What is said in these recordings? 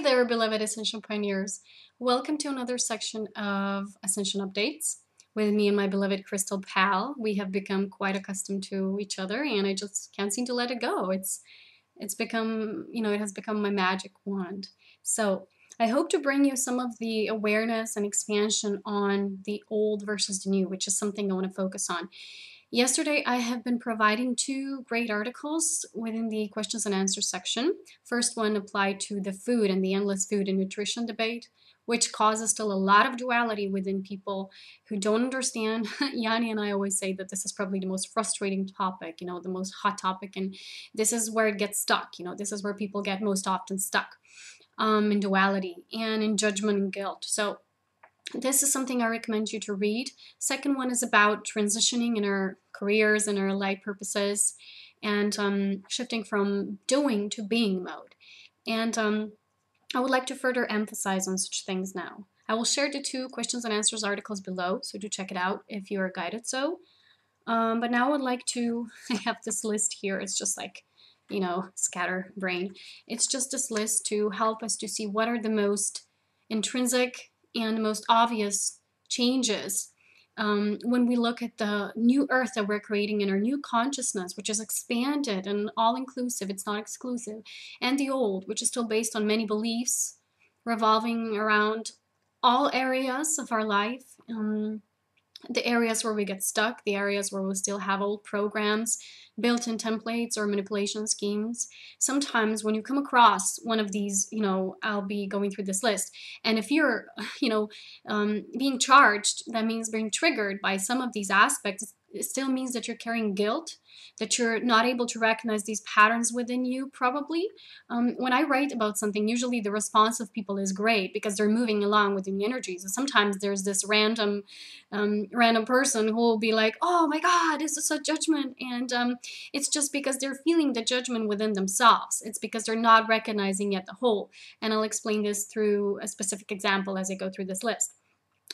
Hey there, beloved Ascension Pioneers. Welcome to another section of Ascension Updates with me and my beloved Crystal Pal. We have become quite accustomed to each other and I just can't seem to let it go. It's become, it has become my magic wand. So I hope to bring you some of the awareness and expansion on the old versus the new, which is something I want to focus on. Yesterday, I have been providing two great articles within the questions and answers section. First one applied to the food and the endless food and nutrition debate, which causes still a lot of duality within people who don't understand. Yanni and I always say that this is probably the most frustrating topic, the most hot topic, and this is where it gets stuck. This is where people get most often stuck in duality and in judgment and guilt. So this is something I recommend you to read. Second one is about transitioning in our careers and our life purposes and shifting from doing to being mode. And I would like to further emphasize on such things now. I will share the two questions and answers articles below, so do check it out if you are guided so. But now I would like to, I have this list here, it's just like, scatter brain. It's just this list to help us to see what are the most intrinsic and the most obvious changes when we look at the new earth that we're creating in our new consciousness, which is expanded and all-inclusive, it's not exclusive, and the old, which is still based on many beliefs revolving around all areas of our life, the areas where we get stuck, the areas where we still have old programs, built-in templates or manipulation schemes. Sometimes when you come across one of these, I'll be going through this list, and if you're, being charged, that means being triggered by some of these aspects, it still means that you're carrying guilt, that you're not able to recognize these patterns within you, probably. When I write about something, usually the response of people is great because they're moving along within the energies. And sometimes there's this random person who will be like, oh my God, this is a judgment. And it's just because they're feeling the judgment within themselves. It's because they're not recognizing yet the whole. And I'll explain this through a specific example as I go through this list.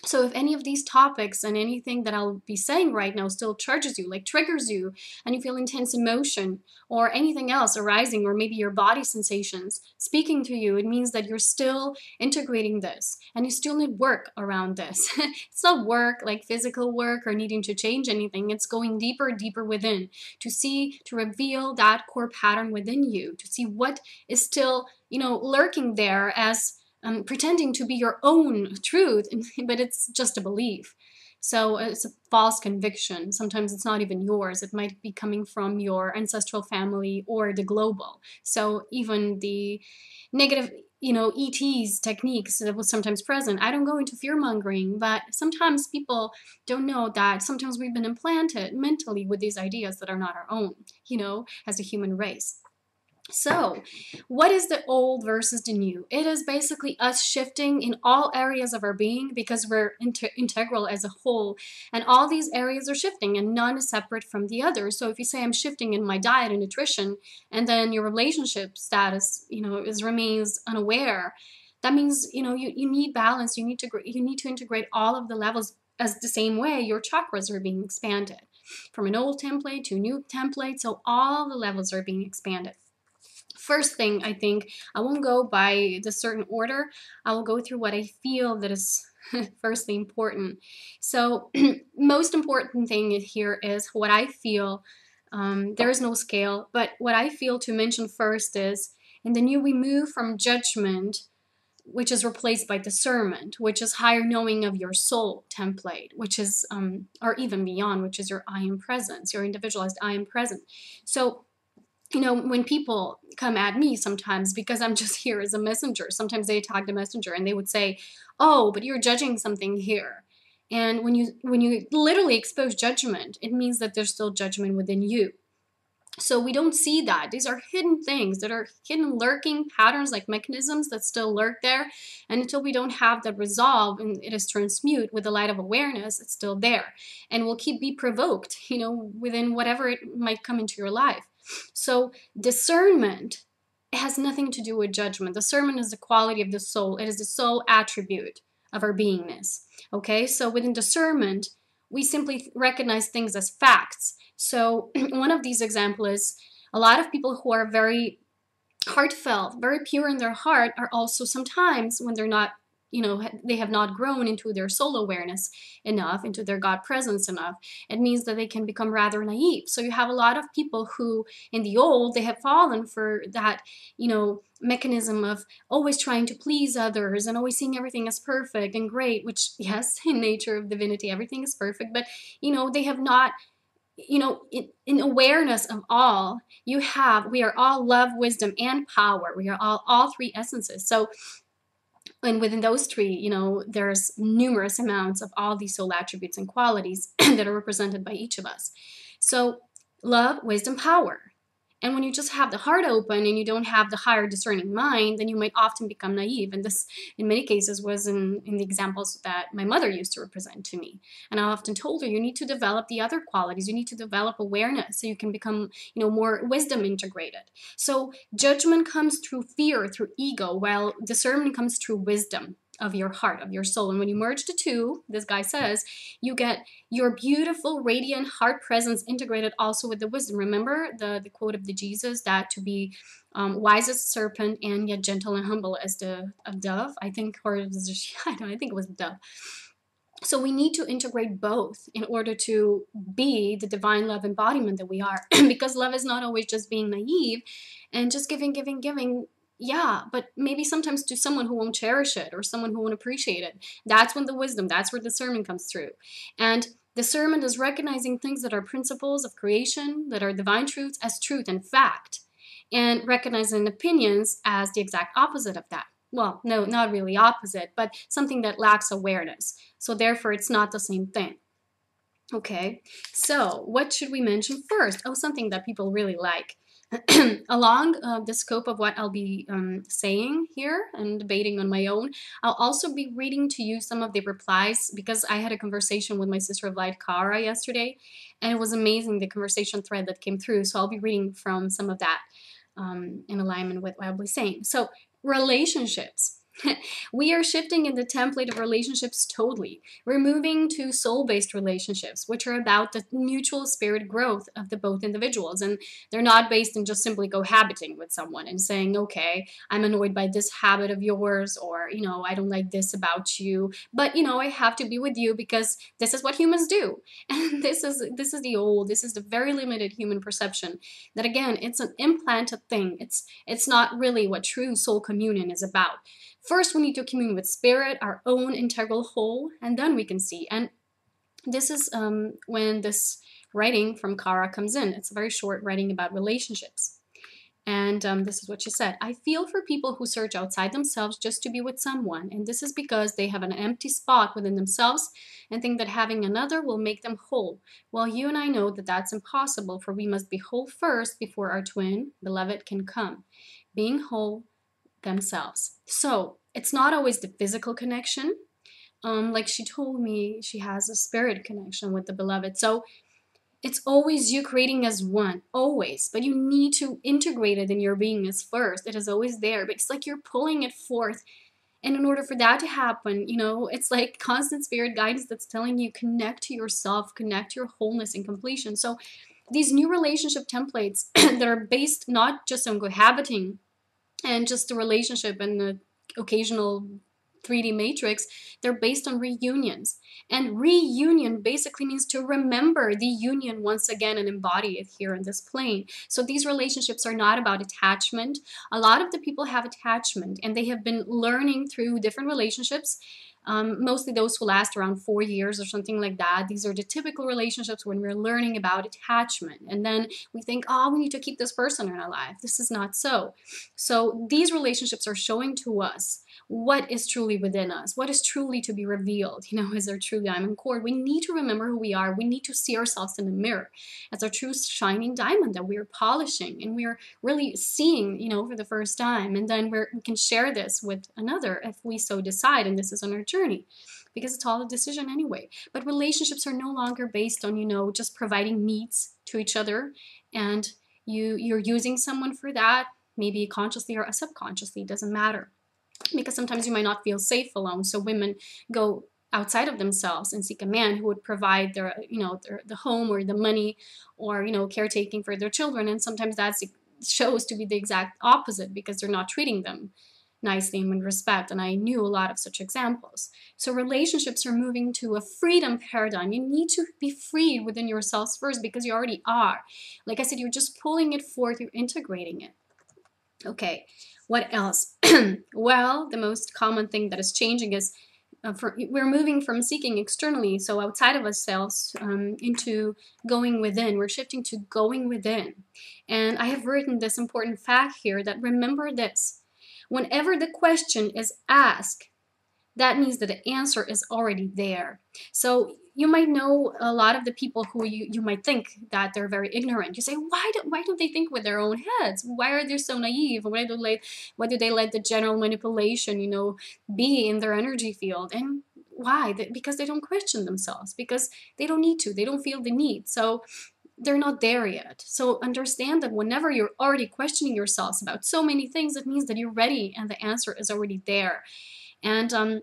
So if any of these topics and anything that I'll be saying right now still charges you, like triggers you, and you feel intense emotion or anything else arising, or maybe your body sensations speaking to you, it means that you're still integrating this and you still need work around this. It's not work like physical work or needing to change anything. It's going deeper, deeper within to see, to reveal that core pattern within you, to see what is still, lurking there as pretending to be your own truth, but it's just a belief. So it's a false conviction. Sometimes it's not even yours. It might be coming from your ancestral family or the global. So even the negative, ETs techniques that was sometimes present. I don't go into fear-mongering, but sometimes people don't know that sometimes we've been implanted mentally with these ideas that are not our own, as a human race. So, what is the old versus the new? It is basically us shifting in all areas of our being because we're integral as a whole. And all these areas are shifting and none is separate from the other. So if you say I'm shifting in my diet and nutrition and then your relationship status, remains unaware, that means, you need balance. You need to integrate all of the levels as the same way your chakras are being expanded. From an old template to a new template, so all the levels are being expanded. First thing, I think, I won't go by the certain order. I will go through what I feel that is firstly important. So most important thing here is what I feel. There is no scale, but what I feel to mention first is in the new we move from judgment, which is replaced by discernment, which is higher knowing of your soul template, which is, or even beyond, which is your I am presence, your individualized I am present. So when people come at me sometimes, because I'm just here as a messenger, sometimes they attack the messenger and they would say, oh, but you're judging something here. And when you literally expose judgment, it means that there's still judgment within you. So we don't see that. These are hidden things that are hidden lurking patterns, like mechanisms that still lurk there. And until we don't have that resolve and it is transmute with the light of awareness, it's still there. And will be provoked, within whatever it might come into your life. So discernment has nothing to do with judgment. Discernment is the quality of the soul. It is the soul attribute of our beingness. Okay, so within discernment, we simply recognize things as facts. So one of these examples is a lot of people who are very heartfelt, very pure in their heart, are also sometimes, when they're not, they have not grown into their soul awareness enough, into their God presence enough, it means that they can become rather naive. So you have a lot of people who, in the old, they have fallen for that, mechanism of always trying to please others and always seeing everything as perfect and great, which, yes, in nature of divinity, everything is perfect, but, they have not, in awareness of all, we are all love, wisdom, and power. We are all three essences. So, and within those three, there's numerous amounts of all these soul attributes and qualities that are represented by each of us. So, love, wisdom, power. And when you just have the heart open and you don't have the higher discerning mind, then you might often become naive. And this, in many cases, was in the examples that my mother used to represent to me. And I often told her, you need to develop the other qualities. You need to develop awareness so you can become, more wisdom integrated. So judgment comes through fear, through ego, while discernment comes through wisdom of your heart, of your soul. And when you merge the two, this guy says, you get your beautiful, radiant heart presence integrated also with the wisdom. Remember the quote of the Jesus, that to be wise as a serpent and yet gentle and humble as a dove, I think, or I think it was a dove. So we need to integrate both in order to be the divine love embodiment that we are. Because love is not always just being naive and just giving, yeah, but maybe sometimes to someone who won't cherish it or someone who won't appreciate it. That's when the wisdom, that's where discernment comes through. And discernment is recognizing things that are principles of creation, that are divine truths, as truth and fact, and recognizing opinions as the exact opposite of that. Well, no, not really opposite, but something that lacks awareness. So therefore, it's not the same thing. Okay, so what should we mention first? Oh, something that people really like. Along the scope of what I'll be saying here and debating on my own, I'll also be reading to you some of the replies, because I had a conversation with my sister of light, Kara, yesterday, and it was amazing, the conversation thread that came through. So I'll be reading from some of that in alignment with what I'll be saying. So relationships. We are shifting in the template of relationships totally. We're moving to soul-based relationships, which are about the mutual spirit growth of the both individuals. And they're not based in just simply cohabiting with someone and saying, okay, I'm annoyed by this habit of yours, or, I don't like this about you, but, I have to be with you because this is what humans do. And this is the very limited human perception that, again, it's an implanted thing. It's not really what true soul communion is about. First, we need to commune with spirit, our own integral whole, and then we can see. And this is when this writing from Kara comes in. It's a very short writing about relationships. And this is what she said. I feel for people who search outside themselves just to be with someone. And this is because they have an empty spot within themselves and think that having another will make them whole. Well, you and I know that that's impossible, for we must be whole first before our twin, beloved, can come. Being whole themselves. So it's not always the physical connection. Like she told me, she has a spirit connection with the beloved. So it's always you creating as one, always. But you need to integrate it in your being as first. It is always there, but it's like you're pulling it forth. And in order for that to happen, it's like constant spirit guidance that's telling you connect to yourself, connect to your wholeness and completion. So these new relationship templates that are based not just on cohabiting and just the relationship and the occasional 3D matrix, they're based on reunions. And reunion basically means to remember the union once again and embody it here in this plane. So these relationships are not about attachment. A lot of the people have attachment, and they have been learning through different relationships, mostly those who last around 4 years or something like that. These are the typical relationships when we're learning about attachment. And then we think, oh, we need to keep this person in our life. This is not so. So these relationships are showing to us what is truly within us, what is truly to be revealed. Is there true diamond core? We need to remember who we are. We need to see ourselves in the mirror as our true shining diamond that we are polishing and we are really seeing, for the first time. And then we can share this with another if we so decide, and this is on our journey, because it's all a decision anyway. But relationships are no longer based on, just providing needs to each other, and you're using someone for that, maybe consciously or subconsciously, it doesn't matter. Because sometimes you might not feel safe alone. So women go outside of themselves and seek a man who would provide the home or the money or, caretaking for their children. And sometimes that's shows to be the exact opposite because they're not treating them nicely and with respect. And I knew a lot of such examples. So relationships are moving to a freedom paradigm. You need to be freed within yourselves first because you already are. Like I said, you're just pulling it forth, you're integrating it. Okay, what else? Well, the most common thing that is changing is we're moving from seeking externally, so outside of ourselves, into going within. We're shifting to going within. And I have written this important fact here that remember this. Whenever the question is asked, that means that the answer is already there. So you might know a lot of the people who you might think that they're very ignorant. You say, why don't they think with their own heads? Why are they so naive? Why do they let the general manipulation, be in their energy field? And why? Because they don't question themselves, because they don't need to. They don't feel the need. So they're not there yet. So understand that whenever you're already questioning yourselves about so many things, it means that you're ready and the answer is already there. And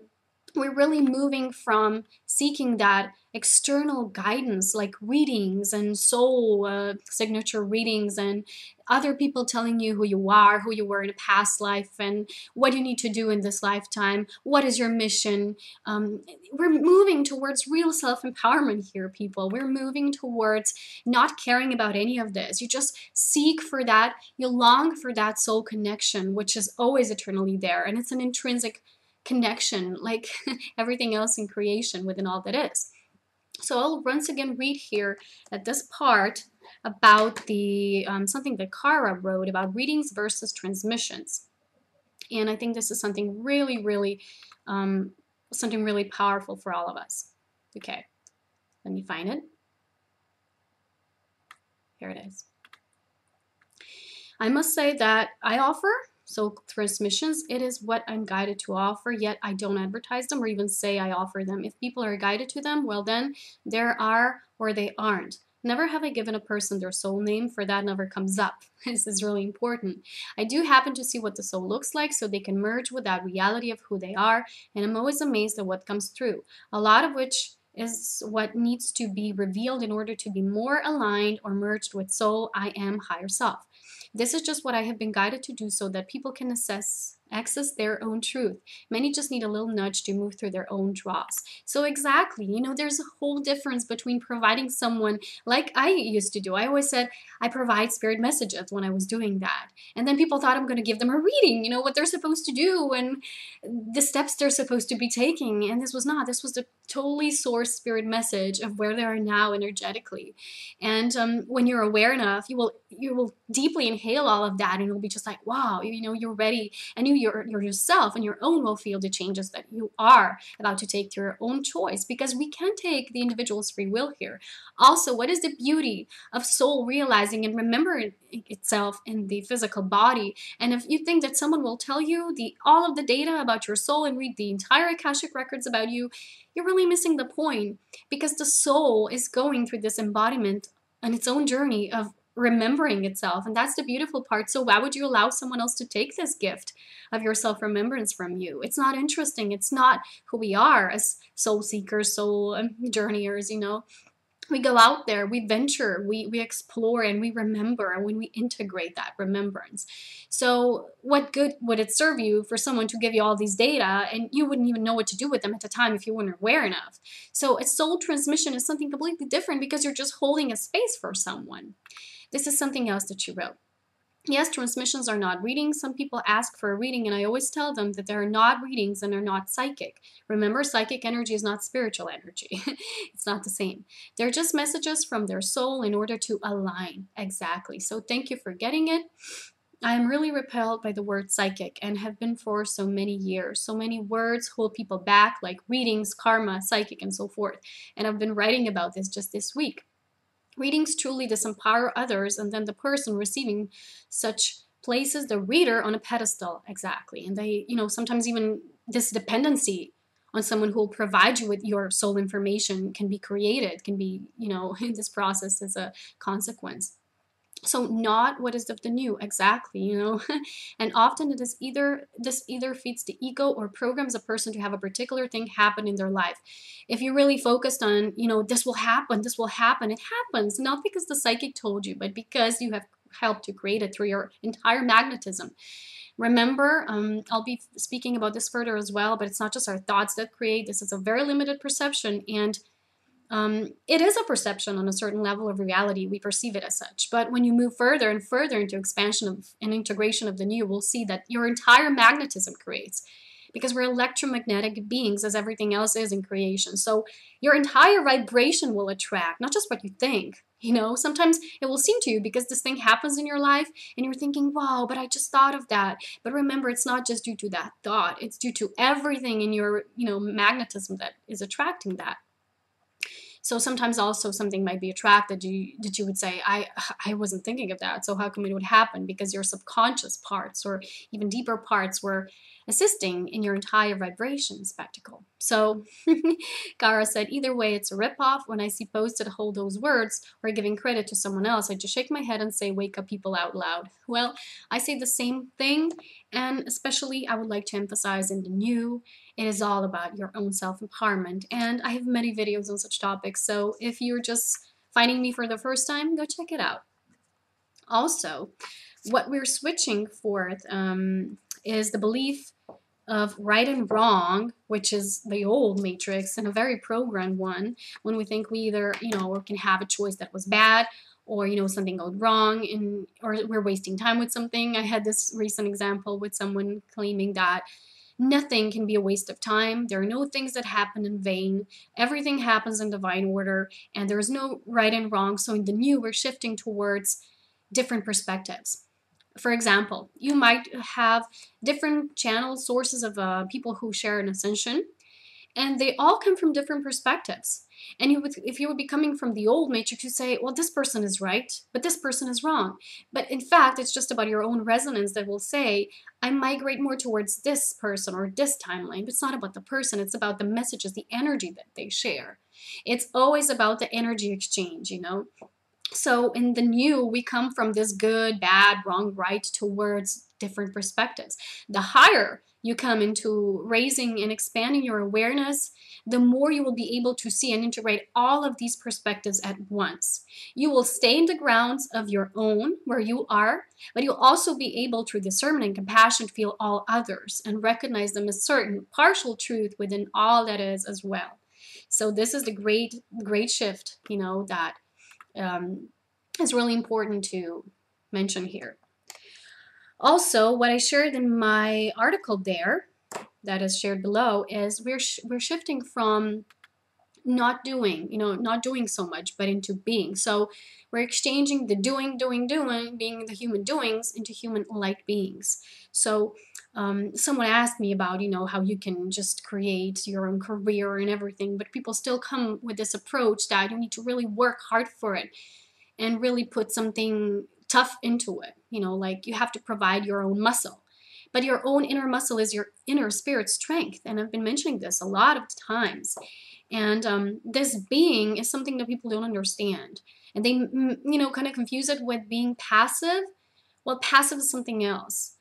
we're really moving from seeking that external guidance like readings and soul signature readings and other people telling you who you were in a past life and what you need to do in this lifetime, what is your mission. We're moving towards real self-empowerment here, people. We're moving towards not caring about any of this. You just seek for that, you long for that soul connection, which is always eternally there, and it's an intrinsic connection like everything else in creation within all that is. So I'll once again read here at this part about the something that Kara wrote about readings versus transmissions. And I think this is something really, really, something really powerful for all of us. Okay, let me find it. Here it is. I must say that I offer soul transmissions. It is what I'm guided to offer, yet I don't advertise them or even say I offer them. If people are guided to them, well then, there are or they aren't. Never have I given a person their soul name, for that never comes up. This is really important. I do happen to see what the soul looks like so they can merge with that reality of who they are, and I'm always amazed at what comes through, a lot of which is what needs to be revealed in order to be more aligned or merged with soul, I am, higher self. This is just what I have been guided to do so that people can access their own truth. Many just need a little nudge to move through their own drops. So exactly, there's a whole difference between providing someone like I used to do. I always said I provide spirit messages when I was doing that. And then people thought I'm going to give them a reading, what they're supposed to do and the steps they're supposed to be taking. And this was not. This was the totally source spirit message of where they are now energetically. And when you're aware enough, you will deeply inhale all of that and you'll be just like, wow, you're ready, and you're yourself and your own will feel the changes that you are about to take through your own choice, because we can take the individual's free will here. Also, what is the beauty of soul realizing and remembering itself in the physical body? And if you think that someone will tell you all of the data about your soul and read the entire Akashic records about you, you're really missing the point, because the soul is going through this embodiment on its own journey of remembering itself, and that's the beautiful part. So why would you allow someone else to take this gift of your self-remembrance from you? It's not interesting. It's not who we are as soul seekers, soul journeyers. We go out there, we venture, we explore, and we remember, and when we integrate that remembrance. So what good would it serve you for someone to give you all these data and you wouldn't even know what to do with them at the time if you weren't aware enough? So a soul transmission is something completely different, because you're just holding a space for someone. This is something else that you wrote. Yes, transmissions are not readings. Some people ask for a reading, and I always tell them that they're not readings and they're not psychic. Remember, psychic energy is not spiritual energy. It's not the same. They're just messages from their soul in order to align. Exactly. So thank you for getting it. I am really repelled by the word psychic and have been for so many years. So many words hold people back, like readings, karma, psychic, and so forth. And I've been writing about this just this week. Readings truly disempower others, and then the person receiving such places the reader on a pedestal. Exactly. And they, sometimes even this dependency on someone who will provide you with your soul information can be created, can be, in this process as a consequence. So not what is of the new, exactly, and often it is this either feeds the ego or programs a person to have a particular thing happen in their life. If you're really focused on, this will happen, it happens, not because the psychic told you, but because you have help to create it through your entire magnetism. Remember, I'll be speaking about this further as well, but it's not just our thoughts that create. This is a very limited perception, and it is a perception on a certain level of reality. We perceive it as such. But when you move further and further into expansion of and integration of the new, we'll see that your entire magnetism creates, because we're electromagnetic beings, as everything else is in creation. So your entire vibration will attract, not just what you think. You know, sometimes it will seem to you because this thing happens in your life and you're thinking, wow, but I just thought of that. But remember, it's not just due to that thought. It's due to everything in your, magnetism that is attracting that. So sometimes also something might be attracted that you would say, I wasn't thinking of that. So how come it would happen? Because your subconscious parts or even deeper parts were assisting in your entire vibration spectacle. So Kara said, either way, it's a ripoff. When I see posts that hold those words or giving credit to someone else, I just shake my head and say, wake up people out loud. Well, I say the same thing. And especially I would like to emphasize in the new, it is all about your own self-empowerment. And I have many videos on such topics. So if you're just finding me for the first time, go check it out. Also, what we're switching forth is the belief of right and wrong, which is the old matrix and a very programmed one, when we think we either, or can have a choice that was bad, or, something goes wrong, or we're wasting time with something. I had this recent example with someone claiming that nothing can be a waste of time. There are no things that happen in vain. Everything happens in divine order, and there is no right and wrong. So in the new, we're shifting towards different perspectives. For example, you might have different channel sources of people who share an ascension, and they all come from different perspectives. And if you would be coming from the old matrix, you say, well, this person is right, but this person is wrong. But in fact, it's just about your own resonance that will say, I migrate more towards this person or this timeline. But it's not about the person. It's about the messages, the energy that they share. It's always about the energy exchange, So in the new, we come from this good, bad, wrong, right towards different perspectives. The higher you come into raising and expanding your awareness, the more you will be able to see and integrate all of these perspectives at once. You will stay in the grounds of your own, where you are, but you'll also be able, through discernment and compassion, feel all others and recognize them as certain partial truth within all that is as well. So this is the great shift, that is really important to mention here. Also, what I shared in my article there, that is shared below, is we're shifting from not doing, not doing so much, but into being. So we're exchanging the doing, being the human doings, into human light beings. So someone asked me about, how you can just create your own career and everything, but people still come with this approach that you need to really work hard for it and really put something tough into it. Like you have to provide your own muscle. But your own inner muscle is your inner spirit strength. And I've been mentioning this a lot of times. And this being is something that people don't understand. And they, kind of confuse it with being passive. Well, passive is something else.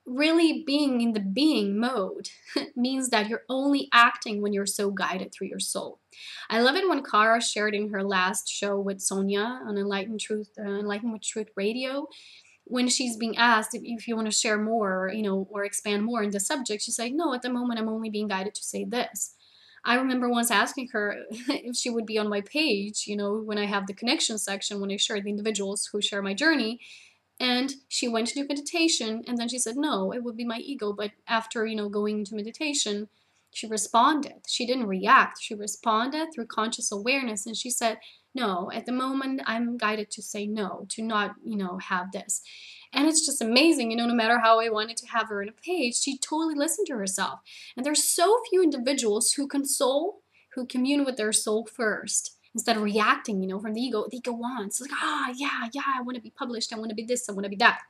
Really being in the being mode means that you're only acting when you're so guided through your soul. I love it when Kara shared in her last show with Sonia on Enlightened with Truth Radio, when she's being asked if you want to share more, or expand more in the subject, she's like, no, at the moment I'm only being guided to say this. I remember once asking her if she would be on my page, when I have the connection section, when I share the individuals who share my journey. And she went to do meditation, and then she said, no, it would be my ego. But after, going into meditation, she responded. She didn't react. She responded through conscious awareness. And she said, no, at the moment, I'm guided to say no, to not, have this. And it's just amazing, no matter how I wanted to have her on a page, she totally listened to herself. And there's so few individuals who console, who commune with their soul first, instead of reacting, from the ego. The ego wants, like, yeah, I want to be published. I want to be this. I want to be that.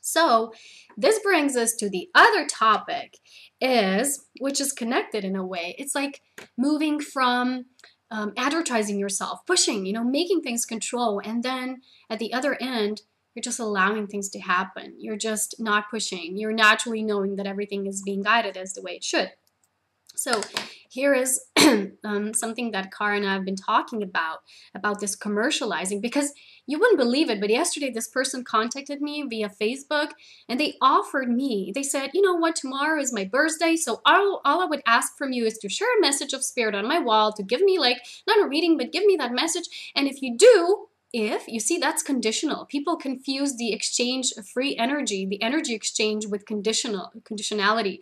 So this brings us to the other topic, which is connected in a way. It's like moving from advertising yourself, pushing, making things control. And then at the other end, you're just allowing things to happen. You're just not pushing. You're naturally knowing that everything is being guided as the way it should. So here is something that Cara and I have been talking about this commercializing, because you wouldn't believe it, but yesterday this person contacted me via Facebook, and they offered me, they said, you know what, tomorrow is my birthday, so all I would ask from you is to share a message of spirit on my wall, to give me, like, not a reading, but give me that message. And if you do, if you see, that's conditional. People confuse the exchange of free energy, the energy exchange, with conditionality.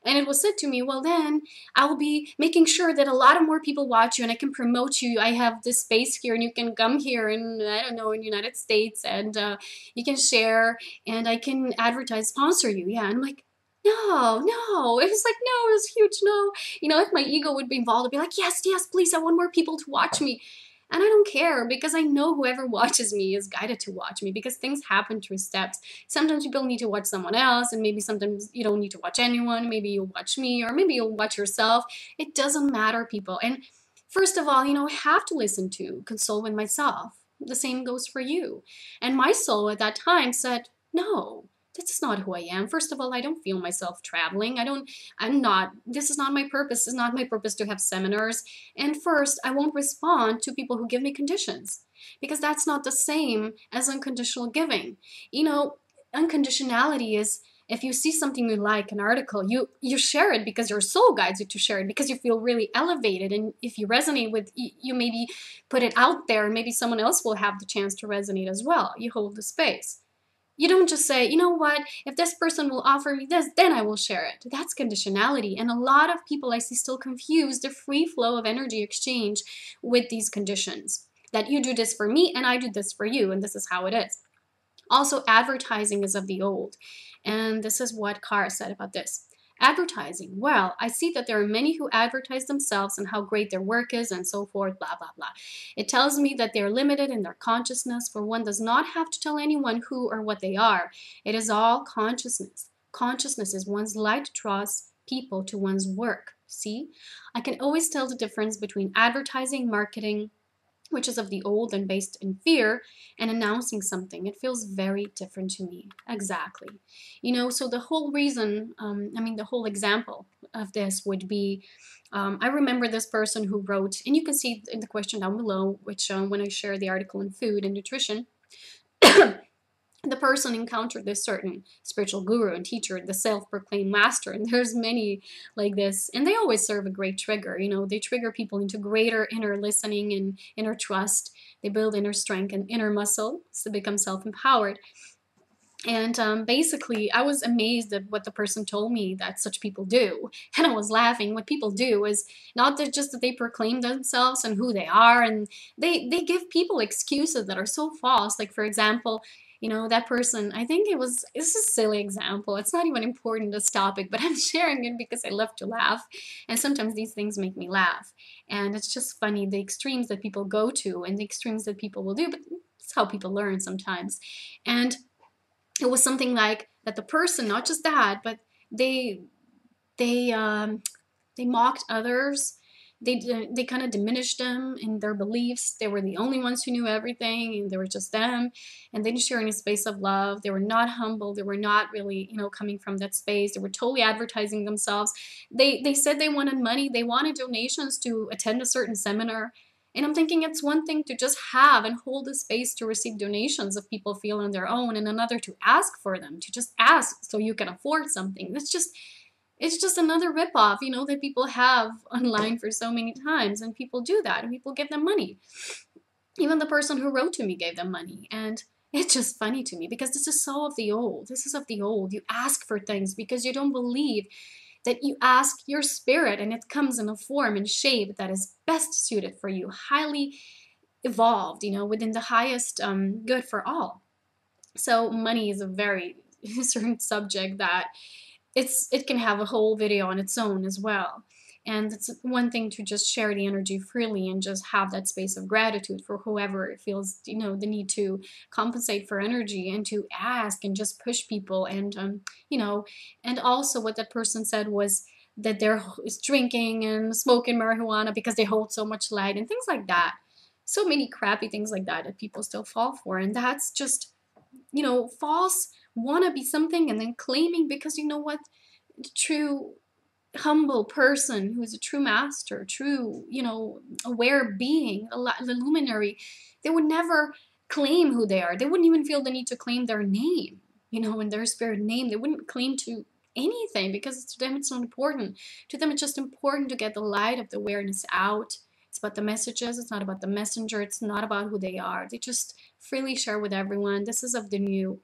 And it was said to me, well, then I will be making sure that a lot of more people watch you, and I can promote you. I have this space here, and you can come here in, I don't know, in the United States, and you can share, and I can advertise, sponsor you. Yeah. And I'm like, no. It was like, no, it was huge no. You know, if my ego would be involved, I'd be like, yes, please, I want more people to watch me. And I don't care, because I know whoever watches me is guided to watch me, because things happen through steps. Sometimes people need to watch someone else, and maybe sometimes you don't need to watch anyone. Maybe you'll watch me, or maybe you'll watch yourself. It doesn't matter, people. And first of all, I have to listen to, console with myself. The same goes for you. And my soul at that time said, no, that's not who I am. First of all, I don't feel myself traveling. This is not my purpose. It's not my purpose to have seminars. And first, I won't respond to people who give me conditions, because that's not the same as unconditional giving. Unconditionality is, if you see something you like, an article, you share it because your soul guides you to share it, because you feel really elevated. And if you resonate with, you maybe put it out there, and maybe someone else will have the chance to resonate as well. You hold the space. You don't just say, you know what, if this person will offer me this, then I will share it. That's conditionality. And a lot of people I see still confuse the free flow of energy exchange with these conditions. That you do this for me, and I do this for you, and this is how it is. Also, advertising is of the old. And this is what Cara said about this. Advertising. Well, I see that there are many who advertise themselves and how great their work is and so forth, blah, blah, blah. It tells me that they're limited in their consciousness, for one does not have to tell anyone who or what they are. It is all consciousness. Consciousness is one's light draws people to one's work. See? I can always tell the difference between advertising, marketing, which is of the old and based in fear, and announcing something. It feels very different to me. Exactly. So the whole reason, the whole example of this would be, I remember this person who wrote, and you can see in the question down below, which when I share the article in Food and Nutrition, the person encountered this certain spiritual guru and teacher, the self-proclaimed master, and there's many like this, and they always serve a great trigger. They trigger people into greater inner listening and inner trust. They build inner strength and inner muscle to become self-empowered. And basically, I was amazed at what the person told me that such people do. And I was laughing. What people do is not just that they proclaim themselves and who they are, and they give people excuses that are so false. Like, for example, that person, this is a silly example. It's not even important, this topic, but I'm sharing it because I love to laugh. And sometimes these things make me laugh. And it's just funny, the extremes that people go to and the extremes that people will do, but it's how people learn sometimes. And it was something like that the person, not just that, but they mocked others. They kind of diminished them in their beliefs. They were the only ones who knew everything, and they were just them. And they didn't share any space of love. They were not humble. They were not really, coming from that space. They were totally advertising themselves. They said they wanted money. They wanted donations to attend a certain seminar. And I'm thinking it's one thing to just have and hold the space to receive donations if people feel on their own, and another to ask for them, to just ask so you can afford something. It's just another ripoff, that people have online for so many times, and people do that, and people give them money. Even the person who wrote to me gave them money, and it's just funny to me because this is so of the old. This is of the old. You ask for things because you don't believe that you ask your spirit, and it comes in a form and shape that is best suited for you, highly evolved, within the highest good for all. So money is a very certain subject that it can have a whole video on its own as well. And it's one thing to just share the energy freely and just have that space of gratitude for whoever feels, the need to compensate for energy, and to ask and just push people. And, and also what that person said was that they're drinking and smoking marijuana because they hold so much light and things like that. So many crappy things like that people still fall for. And that's just, false, want to be something and then claiming, because you know what, the true humble person who is a true master, true, aware being, the luminary, they would never claim who they are. They wouldn't even feel the need to claim their name, in their spirit name. They wouldn't claim to anything because to them it's not important. To them it's just important to get the light of the awareness out. It's about the messages. It's not about the messenger. It's not about who they are. They just freely share with everyone. This is of the new.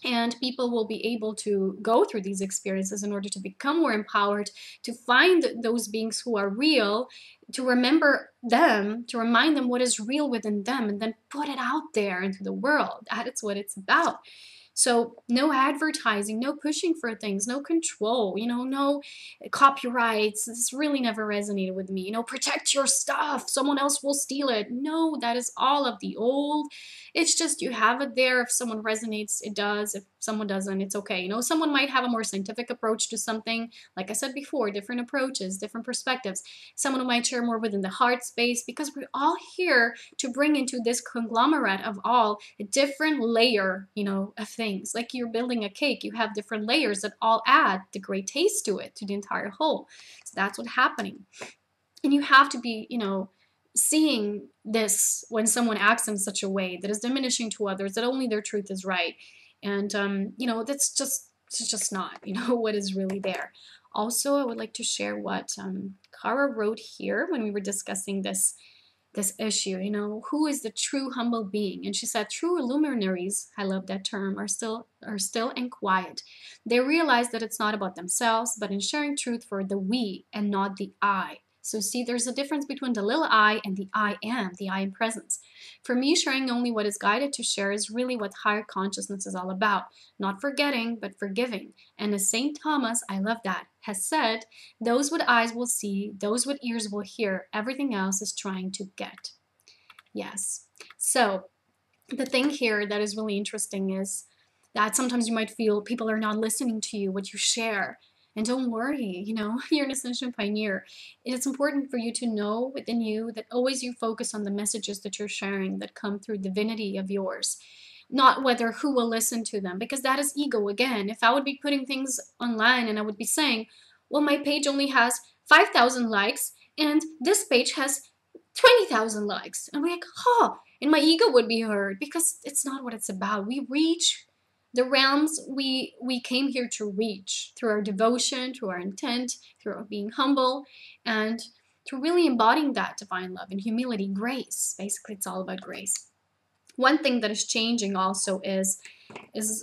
And people will be able to go through these experiences in order to become more empowered, to find those beings who are real, to remember them, to remind them what is real within them, and then put it out there into the world. That is what it's about. So no advertising, no pushing for things, no control, no copyrights. This really never resonated with me. Protect your stuff. Someone else will steal it. No, that is all of the old. It's just you have it there. If someone resonates, it does. If someone doesn't, it's okay. Someone might have a more scientific approach to something. Like I said before, different approaches, different perspectives. Someone might share more within the heart space, because we're all here to bring into this conglomerate of all a different layer, of things. Like you're building a cake, you have different layers that all add the great taste to it, to the entire whole. So that's what's happening. And you have to be, seeing this when someone acts in such a way that is diminishing to others, that only their truth is right. And, that's just not, what is really there. Also, I would like to share what Kara wrote here when we were discussing this issue, who is the true humble being? And she said, true luminaries, I love that term, are still and quiet. They realize that it's not about themselves, but in sharing truth for the we and not the I. So see, there's a difference between the little I and the I am presence. For me, sharing only what is guided to share is really what higher consciousness is all about. Not forgetting, but forgiving. And as St. Thomas, I love that, has said, those with eyes will see, those with ears will hear, everything else is trying to get. Yes. So the thing here that is really interesting is that sometimes you might feel people are not listening to you, what you share. And don't worry, you're an Ascension pioneer. It's important for you to know within you that always you focus on the messages that you're sharing that come through divinity of yours, not whether who will listen to them, because that is ego again. If I would be putting things online and I would be saying, well, my page only has 5,000 likes and this page has 20,000 likes. And we're like, and my ego would be hurt, because it's not what it's about. We reach the realms we came here to reach through our devotion, through our intent, through our being humble, and through really embodying that divine love and humility, grace. Basically, it's all about grace. One thing that is changing also is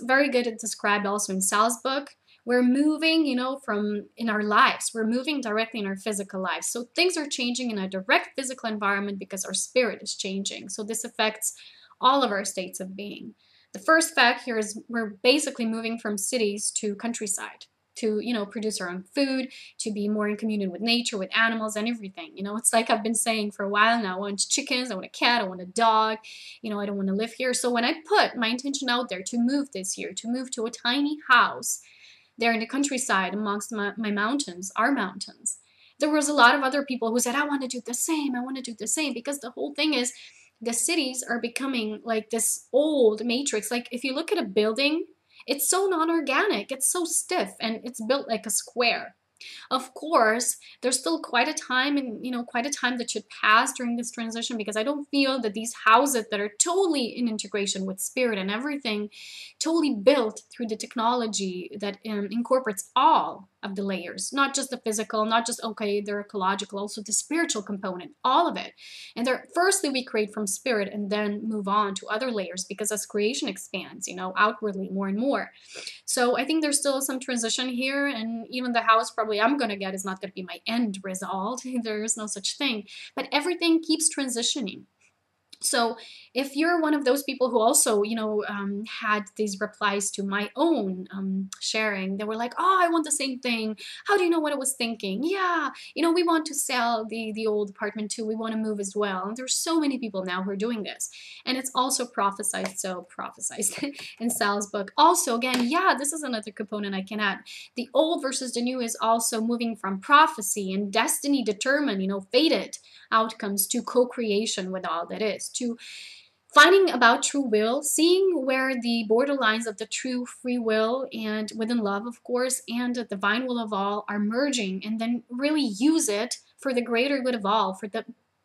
very good at described also in Sal's book. We're moving, from in our lives. We're moving directly in our physical lives. So things are changing in a direct physical environment because our spirit is changing. So this affects all of our states of being. The first fact here is we're basically moving from cities to countryside, to, produce our own food, to be more in communion with nature, with animals and everything. It's like I've been saying for a while now, I want chickens, I want a cat, I want a dog, I don't want to live here. So when I put my intention out there to move this year, to move to a tiny house there in the countryside amongst my mountains, our mountains, there was a lot of other people who said, I want to do the same, because the whole thing is, the cities are becoming like this old matrix. Like if you look at a building, it's so non-organic, it's so stiff, and it's built like a square. Of course, there's still quite a time that should pass during this transition, because I don't feel that these houses that are totally in integration with spirit and everything, totally built through the technology that incorporates all of the layers, not just the physical, not just, okay, they're ecological, also the spiritual component, all of it. And firstly, we create from spirit and then move on to other layers, because as creation expands, outwardly more and more. So I think there's still some transition here, and even the house probably I'm going to get is not going to be my end result. There is no such thing, but everything keeps transitioning. So if you're one of those people who also, had these replies to my own sharing, they were like, oh, I want the same thing. How do you know what I was thinking? Yeah, we want to sell the old apartment too. We want to move as well. And there's so many people now who are doing this. And it's also prophesied in Sal's book. Also, again, yeah, this is another component I can add. The old versus the new is also moving from prophecy and destiny determined, fated outcomes to co-creation with all that is, to Finding about true will, seeing where the borderlines of the true free will and within love, of course, and the divine will of all are merging, and then really use it for the greater good of all, for the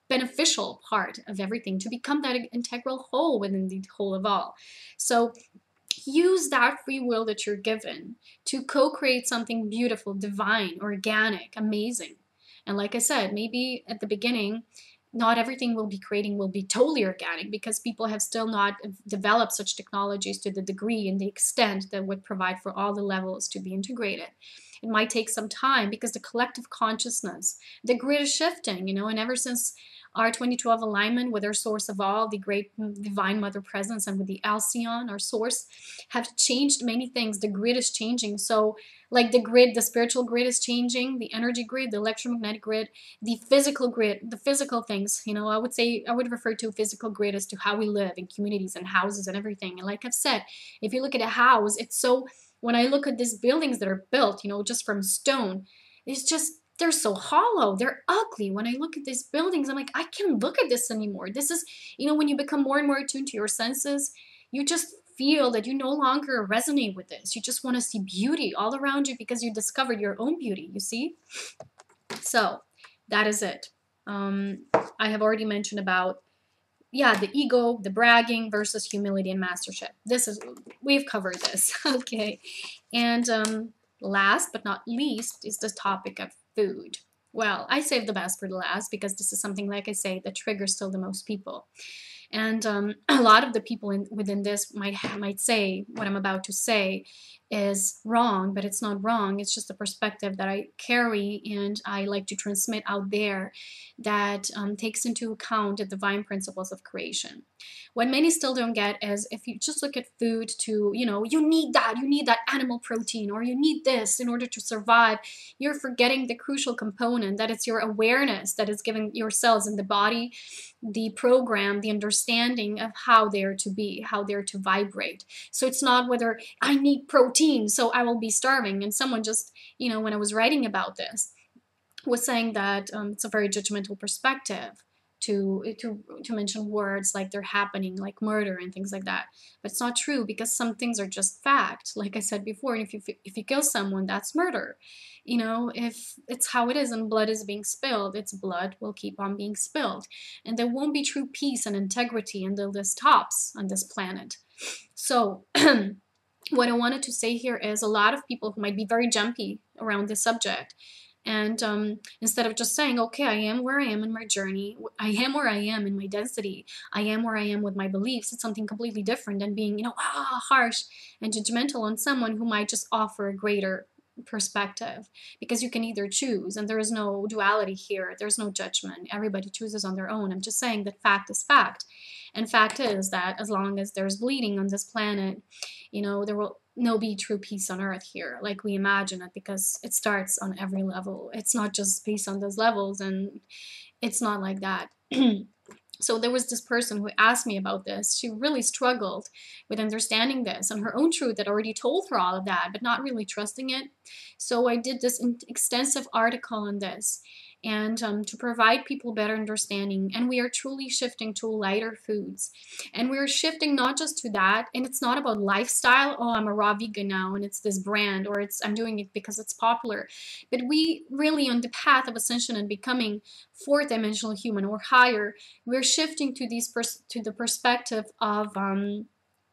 beneficial part of everything, to become that integral whole within the whole of all. So use that free will that you're given to co-create something beautiful, divine, organic, amazing. And like I said, maybe at the beginning, not everything we'll be creating will be totally organic, because people have still not developed such technologies to the degree and the extent that would provide for all the levels to be integrated. It might take some time, because the collective consciousness, the grid is shifting, you know, and ever since our 2012 alignment with our source of all, the great divine mother presence, and with the Alcyon, our source, have changed many things. The grid is changing. So like the grid, the spiritual grid is changing, the energy grid, the electromagnetic grid, the physical grid, the physical things, you know, I would refer to physical grid as to how we live in communities and houses and everything. And like I've said, if you look at a house, it's so, when I look at these buildings that are built, you know, just from stone, it's just, they're so hollow, they're ugly. When I look at these buildings, I'm like, I can't look at this anymore. This is, you know, when you become more and more attuned to your senses, you just feel that you no longer resonate with this. You just want to see beauty all around you, because you discovered your own beauty, you see? So that is it. I have already mentioned about, yeah, the ego, the bragging versus humility and mastership. We've covered this, okay? And last but not least is the topic of food. Well, I saved the best for the last, because this is something, like I say, that triggers still the most people. And a lot of the people within this might say what I'm about to say is wrong, but it's not wrong. It's just a perspective that I carry and I like to transmit out there, that takes into account the divine principles of creation. What many still don't get is, if you just look at food to, you know, you need that animal protein, or you need this in order to survive, you're forgetting the crucial component, that it's your awareness that is giving your cells in the body the program, the understanding of how they're to be, how they're to vibrate. So it's not whether I need protein, so I will be starving. And someone just, you know, when I was writing about this, was saying that it's a very judgmental perspective to mention words like they're happening, like murder and things like that. But it's not true, because some things are just fact. Like I said before, and if you kill someone, that's murder. You know, if it's how it is and blood is being spilled, its blood will keep on being spilled. And there won't be true peace and integrity until this stops on this planet. So what I wanted to say here is, a lot of people who might be very jumpy around this subject, and instead of just saying, okay, I am where I am in my journey, I am where I am in my density, I am where I am with my beliefs, it's something completely different than being, you know, harsh and judgmental on someone who might just offer a greater perspective. Because you can either choose, and there is no duality here, there's no judgment, everybody chooses on their own. I'm just saying that fact is fact. And fact is that as long as there's bleeding on this planet, you know, there will no be true peace on earth here like we imagine it, because it starts on every level. It's not just peace on those levels, and it's not like that. So there was this person who asked me about this. She really struggled with understanding this and her own truth that already told her all of that, but not really trusting it. So I did this extensive article on this, and to provide people better understanding. And we are truly shifting to lighter foods. And we're shifting not just to that, and it's not about lifestyle, oh, I'm a raw vegan now, and it's this brand, or it's I'm doing it because it's popular. But we really, on the path of ascension and becoming fourth dimensional human or higher, we're shifting to the perspective of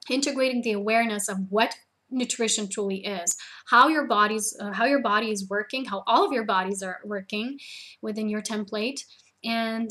integrating the awareness of what nutrition truly is, how your body is working, how all of your bodies are working within your template, and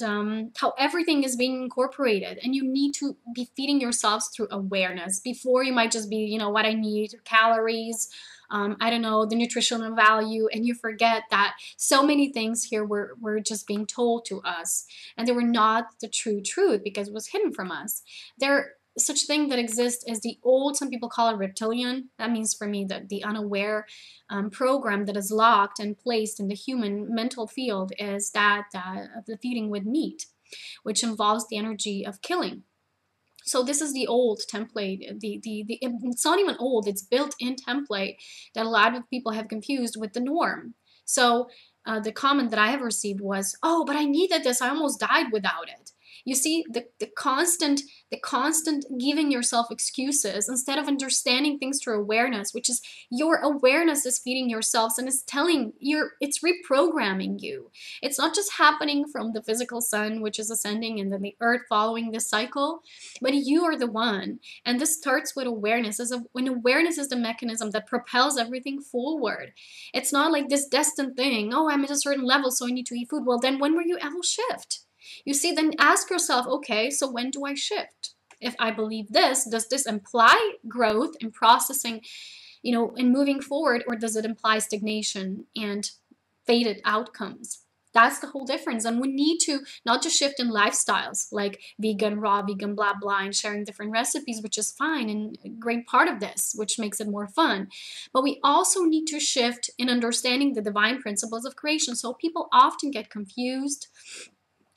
how everything is being incorporated. And you need to be feeding yourselves through awareness. Before, you might just be, you know, what I need, calories, I don't know, the nutritional value, and you forget that so many things here were just being told to us, and they were not the true truth because it was hidden from us. There such thing that exists as the old, some people call it reptilian. That means for me that the unaware program that is locked and placed in the human mental field is that of the feeding with meat, which involves the energy of killing. So this is the old template. It's not even old, it's built-in template that a lot of people have confused with the norm. So the comment that I have received was, oh, but I needed this, I almost died without it. You see, the constant giving yourself excuses instead of understanding things through awareness, which is your awareness is feeding yourselves and is telling it's reprogramming you. It's not just happening from the physical sun, which is ascending, and then the earth following this cycle, but you are the one. And this starts with awareness. When awareness is the mechanism that propels everything forward. It's not like this destined thing. Oh, I'm at a certain level, so I need to eat food. Well, then when will you ever shift? You see, then ask yourself, okay, so when do I shift? If I believe this, does this imply growth and processing, and moving forward, or does it imply stagnation and faded outcomes? That's the whole difference. And we need to not just shift in lifestyles like vegan, raw, vegan, blah, blah, and sharing different recipes, which is fine and a great part of this, which makes it more fun. But we also need to shift in understanding the divine principles of creation. So people often get confused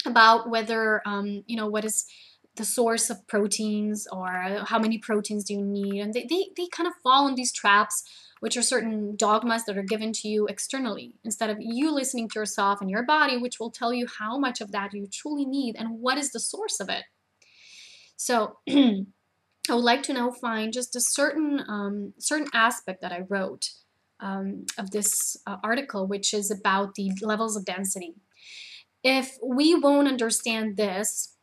about whether, what is the source of proteins or how many proteins do you need. And they kind of fall in these traps, which are certain dogmas that are given to you externally, instead of you listening to yourself and your body, which will tell you how much of that you truly need and what is the source of it. So I would like to now find just a certain aspect that I wrote of this article, which is about the levels of density. If we won't understand this,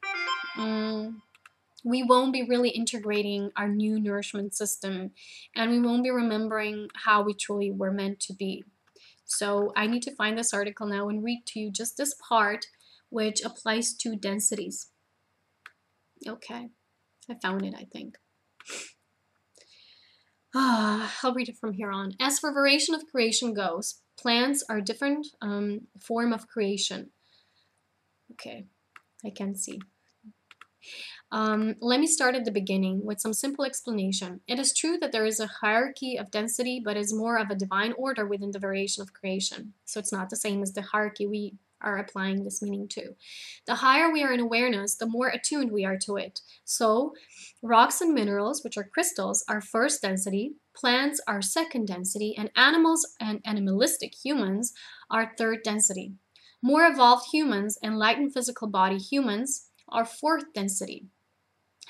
we won't be really integrating our new nourishment system, and we won't be remembering how we truly were meant to be. So I need to find this article now and read to you just this part, which applies to densities. Okay, I found it, I think. I'll read it from here on. As for variation of creation goes, plants are a different form of creation. Okay, I can see. Let me start at the beginning with some simple explanation. It is true that there is a hierarchy of density, but is more of a divine order within the variation of creation. So it's not the same as the hierarchy we are applying this meaning to. The higher we are in awareness, the more attuned we are to it. So rocks and minerals, which are crystals, are first density, plants are second density, and animals and animalistic humans are third density. More evolved humans, enlightened physical body humans, are fourth density.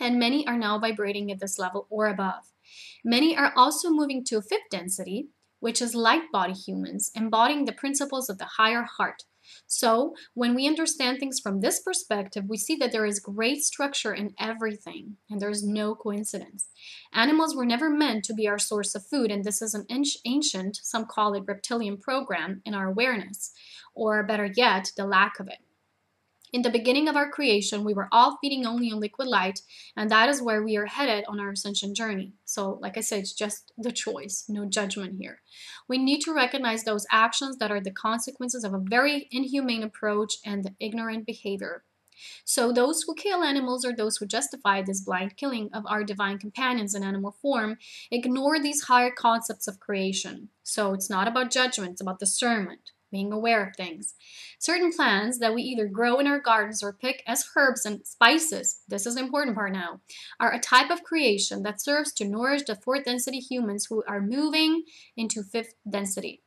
And many are now vibrating at this level or above. Many are also moving to a fifth density, which is light body humans, embodying the principles of the higher heart. So when we understand things from this perspective, we see that there is great structure in everything, and there is no coincidence. Animals were never meant to be our source of food, and this is an ancient, some call it reptilian program in our awareness, or better yet, the lack of it. In the beginning of our creation, we were all feeding only on liquid light, and that is where we are headed on our ascension journey. So, like I said, it's just the choice, no judgment here. We need to recognize those actions that are the consequences of a very inhumane approach and the ignorant behavior. So those who kill animals, or those who justify this blind killing of our divine companions in animal form, ignore these higher concepts of creation. So it's not about judgment, it's about discernment, being aware of things. Certain plants that we either grow in our gardens or pick as herbs and spices, this is the important part now, are a type of creation that serves to nourish the fourth density humans who are moving into fifth density.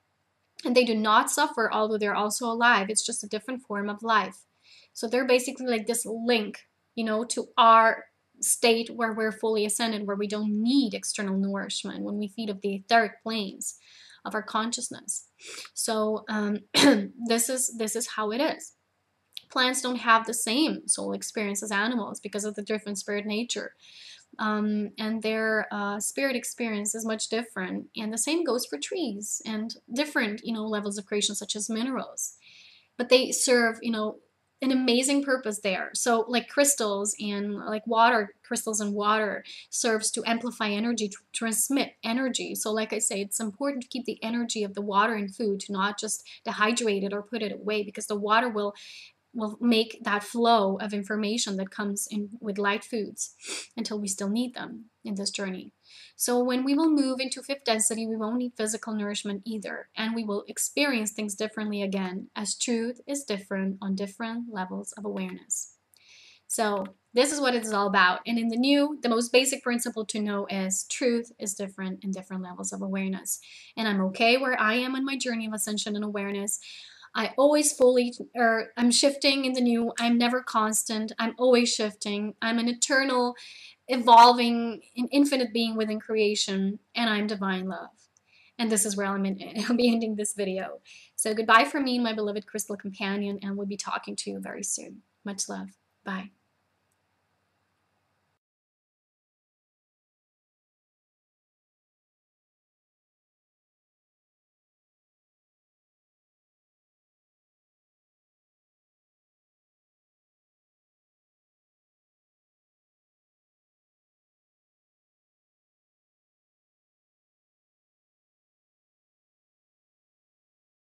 And they do not suffer, although they're also alive. It's just a different form of life. So they're basically like this link, to our state where we're fully ascended, where we don't need external nourishment when we feed off the etheric planes of our consciousness. So this is how it is. Plants don't have the same soul experience as animals because of the different spirit nature. And their spirit experience is much different. And the same goes for trees and different, levels of creation, such as minerals. But they serve, an amazing purpose there. So like crystals and like water, crystals and water serves to amplify energy, to transmit energy. So like I say, it's important to keep the energy of the water in food, to not just dehydrate it or put it away, because the water will make that flow of information that comes in with light foods until we still need them in this journey. So when we will move into fifth density, we won't need physical nourishment either, and we will experience things differently again, as truth is different on different levels of awareness. So this is what it's all about. And in the new, the most basic principle to know is truth is different in different levels of awareness. And I'm okay where I am in my journey of ascension and awareness. I always I'm shifting in the new. I'm never constant. I'm always shifting. I'm an eternal, evolving, infinite being within creation, and I'm divine love. And this is where I'll be ending this video. So goodbye from me, my beloved crystal companion, and we'll be talking to you very soon. Much love. Bye.